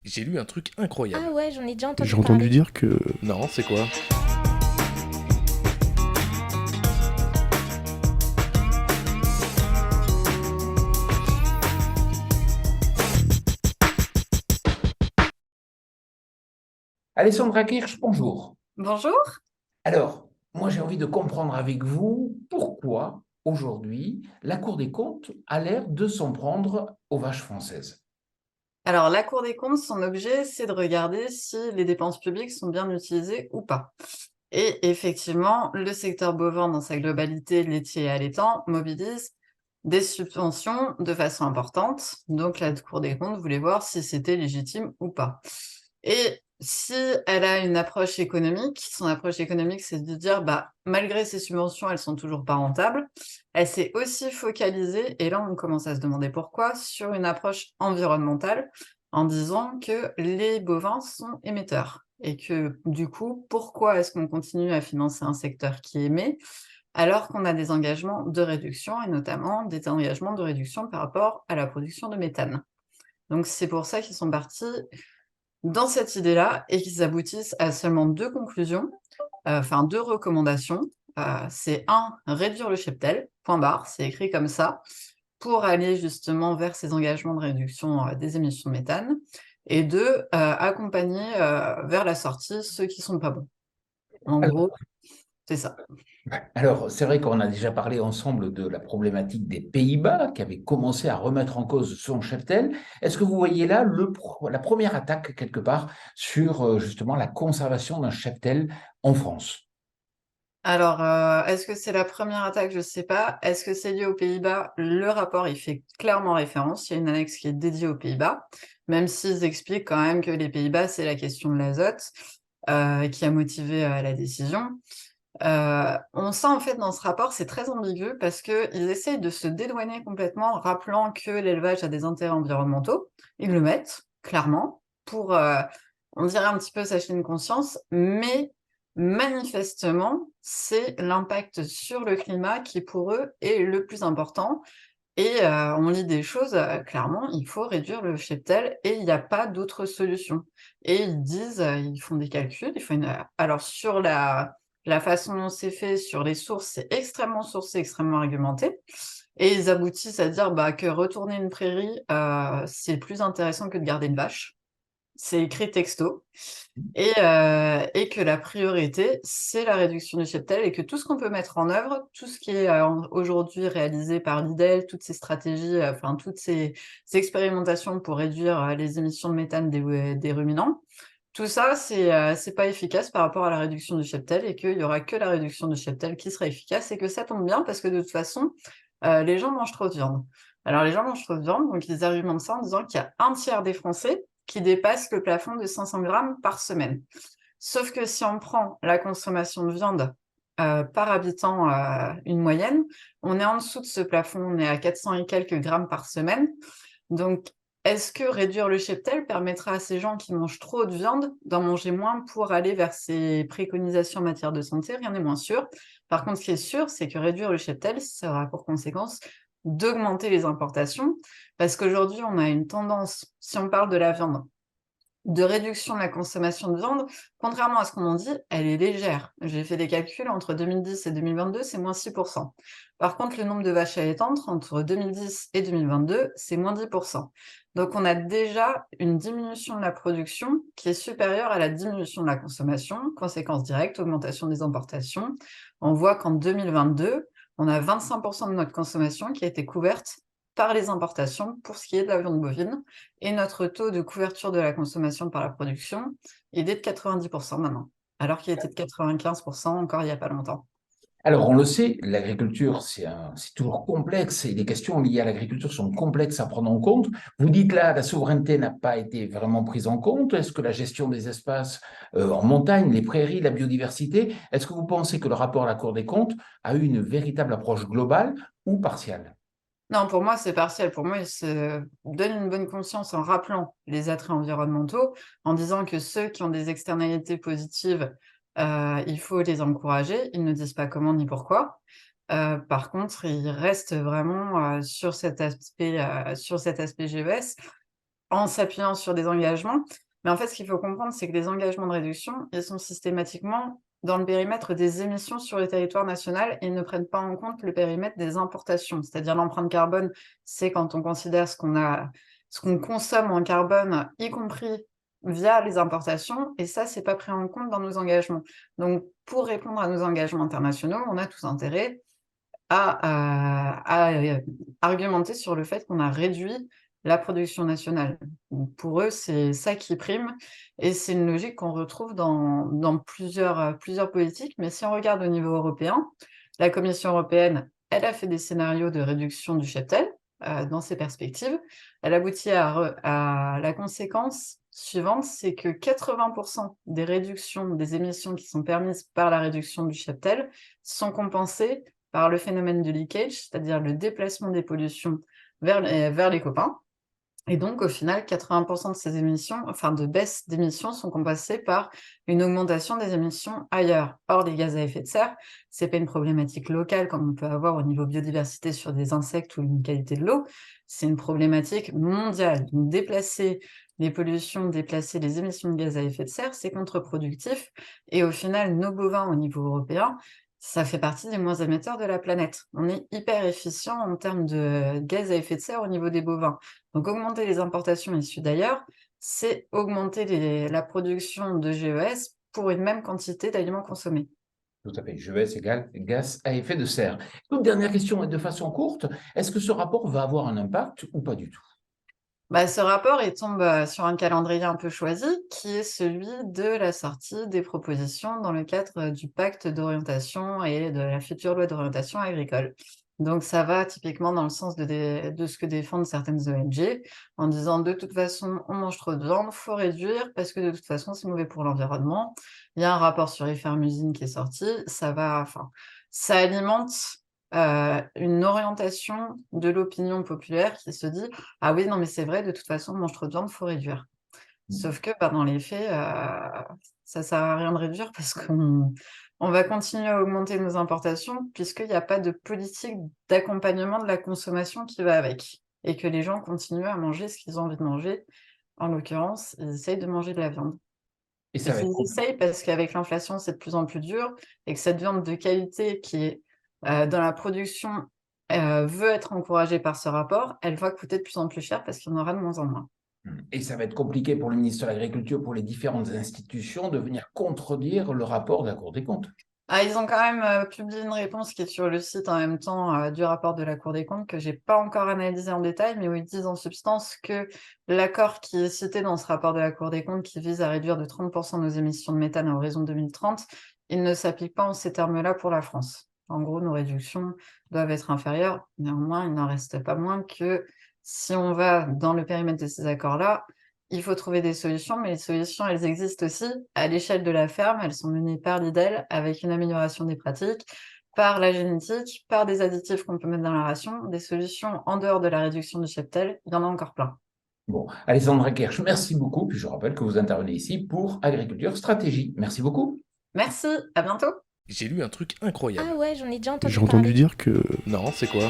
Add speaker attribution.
Speaker 1: J'ai lu un truc
Speaker 2: Ah
Speaker 1: incroyable.
Speaker 2: ouais, j'en ai déjà
Speaker 3: J'ai
Speaker 2: entendu
Speaker 3: entendu
Speaker 2: parler.
Speaker 3: dire que...
Speaker 1: Non, c'est quoi?
Speaker 4: Alessandra Kirch, bonjour.
Speaker 5: Bonjour.
Speaker 4: Alors, moi j'ai envie de comprendre avec vous pourquoi aujourd'hui la Cour des comptes a l'air de s'en prendre aux vaches françaises.
Speaker 5: Alors, la Cour des comptes, son objet, c'est de regarder si les dépenses publiques sont bien utilisées ou pas. Et effectivement, le secteur bovin, dans sa globalité, laitier et allaitant, mobilise des subventions de façon importante. Donc, la Cour des comptes voulait voir si c'était légitime ou pas. Et si elle a une approche économique, son approche économique, c'est de dire, bah, malgré ces subventions, elles sont toujours pas rentables. Elle s'est aussi focalisée, et là, on commence à se demander pourquoi, sur une approche environnementale, en disant que les bovins sont émetteurs. Et que, du coup, pourquoi est-ce qu'on continue à financer un secteur qui émet, alors qu'on a des engagements de réduction, et notamment des engagements de réduction par rapport à la production de méthane. Donc c'est pour ça qu'ils sont partis dans cette idée-là et qu'ils aboutissent à seulement 2 conclusions, enfin 2 recommandations. C'est un, réduire le cheptel, point barre, c'est écrit comme ça, pour aller justement vers ces engagements de réduction, des émissions de méthane, et 2, accompagner, vers la sortie ceux qui sont pas bons. En
Speaker 4: Alors,
Speaker 5: gros, c'est ça.
Speaker 4: alors, c'est vrai qu'on a déjà parlé ensemble de la problématique des Pays-Bas qui avait commencé à remettre en cause son cheptel. Est-ce que vous voyez là la première attaque quelque part sur justement la conservation d'un cheptel en France?
Speaker 5: Alors, est-ce que c'est la première attaque? Je sais pas. Est-ce que c'est lié aux Pays-Bas? Le rapport, il fait clairement référence. Il y a une annexe qui est dédiée aux Pays-Bas, même s'ils expliquent quand même que les Pays-Bas, c'est la question de l'azote, qui a motivé, la décision. On sent en fait dans ce rapport, c'est très ambigu parce qu'ils essayent de se dédouaner complètement, rappelant que l'élevage a des intérêts environnementaux. Ils le mettent, clairement, pour, on dirait un petit peu s'acheter une conscience, mais manifestement, c'est l'impact sur le climat qui, pour eux, est le plus important. Et on lit des choses, clairement, il faut réduire le cheptel et il n'y a pas d'autre solution. Et ils disent, ils font des calculs, ils font une, alors sur la façon dont c'est fait, sur les sources, c'est extrêmement sourcé, extrêmement argumenté, et ils aboutissent à dire, bah, que retourner une prairie, c'est plus intéressant que de garder une vache. C'est écrit texto. Et que la priorité, c'est la réduction du cheptel et que tout ce qu'on peut mettre en œuvre, tout ce qui est, aujourd'hui réalisé par l'IDEL, toutes ces stratégies, enfin toutes ces expérimentations pour réduire, les émissions de méthane des ruminants, tout ça, c'est pas efficace par rapport à la réduction du cheptel et qu'il y aura que la réduction du cheptel qui sera efficace et que ça tombe bien parce que de toute façon, les gens mangent trop de viande. Alors les gens mangent trop de viande, donc ils argumentent ça en disant qu'il y a un tiers des Français qui dépassent le plafond de 500 grammes par semaine. Sauf que si on prend la consommation de viande, par habitant, une moyenne, on est en dessous de ce plafond, on est à 400 et quelques grammes par semaine. Donc, est-ce que réduire le cheptel permettra à ces gens qui mangent trop de viande d'en manger moins pour aller vers ces préconisations en matière de santé? Rien n'est moins sûr. Par contre, ce qui est sûr, c'est que réduire le cheptel, ça aura pour conséquence d'augmenter les importations, parce qu'aujourd'hui, on a une tendance, si on parle de la viande, de réduction de la consommation de viande, contrairement à ce qu'on en dit, elle est légère. J'ai fait des calculs, entre 2010 et 2022, c'est moins 6%. Par contre, le nombre de vaches allaitantes, entre 2010 et 2022, c'est moins 10%. Donc on a déjà une diminution de la production qui est supérieure à la diminution de la consommation, conséquence directe, augmentation des importations. On voit qu'en 2022, on a 25% de notre consommation qui a été couverte par les importations pour ce qui est de la viande bovine. Et notre taux de couverture de la consommation par la production, il est de 90% maintenant, alors qu'il était de 95% encore il y a pas longtemps.
Speaker 4: Alors, on le sait, l'agriculture, c'est toujours complexe et les questions liées à l'agriculture sont complexes à prendre en compte. Vous dites là, la souveraineté n'a pas été vraiment prise en compte. Est-ce que la gestion des espaces en montagne, les prairies, la biodiversité, est-ce que vous pensez que le rapport à la Cour des comptes a eu une véritable approche globale ou partielle?
Speaker 5: Non, pour moi, c'est partiel. Pour moi, il se donne une bonne conscience en rappelant les attraits environnementaux, en disant que ceux qui ont des externalités positives, il faut les encourager. Ils ne disent pas comment ni pourquoi. Par contre, ils restent vraiment, sur cet aspect GES. en s'appuyant sur des engagements. Mais en fait, ce qu'il faut comprendre, c'est que les engagements de réduction, ils sont systématiquement dans le périmètre des émissions sur le territoire national et ne prennent pas en compte le périmètre des importations. C'est-à-dire l'empreinte carbone, c'est quand on considère ce qu'on consomme en carbone, y compris via les importations, et ça, c'est pas pris en compte dans nos engagements. Donc, pour répondre à nos engagements internationaux, on a tous intérêt à argumenter sur le fait qu'on a réduit la production nationale. Donc pour eux, c'est ça qui prime et c'est une logique qu'on retrouve dans plusieurs politiques. Mais si on regarde au niveau européen, la Commission européenne, elle a fait des scénarios de réduction du cheptel dans ses perspectives. Elle aboutit à la conséquence suivante, c'est que 80% des réductions des émissions qui sont permises par la réduction du cheptel sont compensées par le phénomène du leakage, c'est-à-dire le déplacement des pollutions vers les copains. Et donc, au final, 80% de ces émissions, enfin de baisse d'émissions, sont compensées par une augmentation des émissions ailleurs. Or, les gaz à effet de serre, c'est pas une problématique locale comme on peut avoir au niveau biodiversité sur des insectes ou une qualité de l'eau, c'est une problématique mondiale. Donc, déplacer les pollutions, déplacer les émissions de gaz à effet de serre, c'est contre-productif. Et au final, nos bovins au niveau européen, ça fait partie des moins émetteurs de la planète. On est hyper efficient en termes de gaz à effet de serre au niveau des bovins. Donc, augmenter les importations issues d'ailleurs, c'est augmenter la production de GES pour une même quantité d'aliments consommés.
Speaker 4: Tout à fait. GES égale gaz à effet de serre. Toute dernière question, et de façon courte, est-ce que ce rapport va avoir un impact ou pas du tout?
Speaker 5: Bah, ce rapport, il tombe sur un calendrier un peu choisi, qui est celui de la sortie des propositions dans le cadre du pacte d'orientation et de la future loi d'orientation agricole. Donc ça va typiquement dans le sens de ce que défendent certaines ONG, en disant de toute façon, on mange trop de viande, faut réduire, parce que de toute façon, c'est mauvais pour l'environnement. Il y a un rapport sur les fermes usines qui est sorti, ça alimente une orientation de l'opinion populaire qui se dit ah oui, non, mais c'est vrai, de toute façon, on mange trop de viande, faut réduire. Sauf que bah, dans les faits, ça sert à rien de réduire parce qu'on va continuer à augmenter nos importations puisqu'il n'y a pas de politique d'accompagnement de la consommation qui va avec. Et que les gens continuent à manger ce qu'ils ont envie de manger. En l'occurrence, ils essayent de manger de la viande.
Speaker 4: Et
Speaker 5: Et
Speaker 4: ça va
Speaker 5: qu'ils
Speaker 4: être
Speaker 5: essayent parce qu'avec l'inflation, c'est de plus en plus dur et que cette viande de qualité qui est dans la production veut être encouragée par ce rapport, elle va coûter de plus en plus cher parce qu'il y en aura de moins en moins.
Speaker 4: Et ça va être compliqué pour le ministre de l'Agriculture, pour les différentes institutions, de venir contredire le rapport de la Cour des comptes.
Speaker 5: Ah, ils ont quand même publié une réponse qui est sur le site en même temps du rapport de la Cour des comptes que j'ai pas encore analysé en détail, mais où ils disent en substance que l'accord qui est cité dans ce rapport de la Cour des comptes qui vise à réduire de 30% nos émissions de méthane à horizon 2030, il ne s'applique pas en ces termes-là pour la France. En gros, nos réductions doivent être inférieures. Néanmoins, il n'en reste pas moins que si on va dans le périmètre de ces accords-là, il faut trouver des solutions, mais les solutions, elles existent aussi à l'échelle de la ferme. Elles sont menées par l'IDEL avec une amélioration des pratiques, par la génétique, par des additifs qu'on peut mettre dans la ration, des solutions en dehors de la réduction du cheptel. Il y en a encore plein.
Speaker 4: Bon, Alessandra Kersch, merci beaucoup. Puis je rappelle que vous intervenez ici pour Agriculture Stratégie. Merci beaucoup.
Speaker 5: Merci, à bientôt.
Speaker 1: J'ai lu un truc incroyable.
Speaker 2: Ah ouais, j'en ai déjà entendu
Speaker 3: J'ai entendu
Speaker 2: parler.
Speaker 3: dire que
Speaker 1: Non, c'est quoi?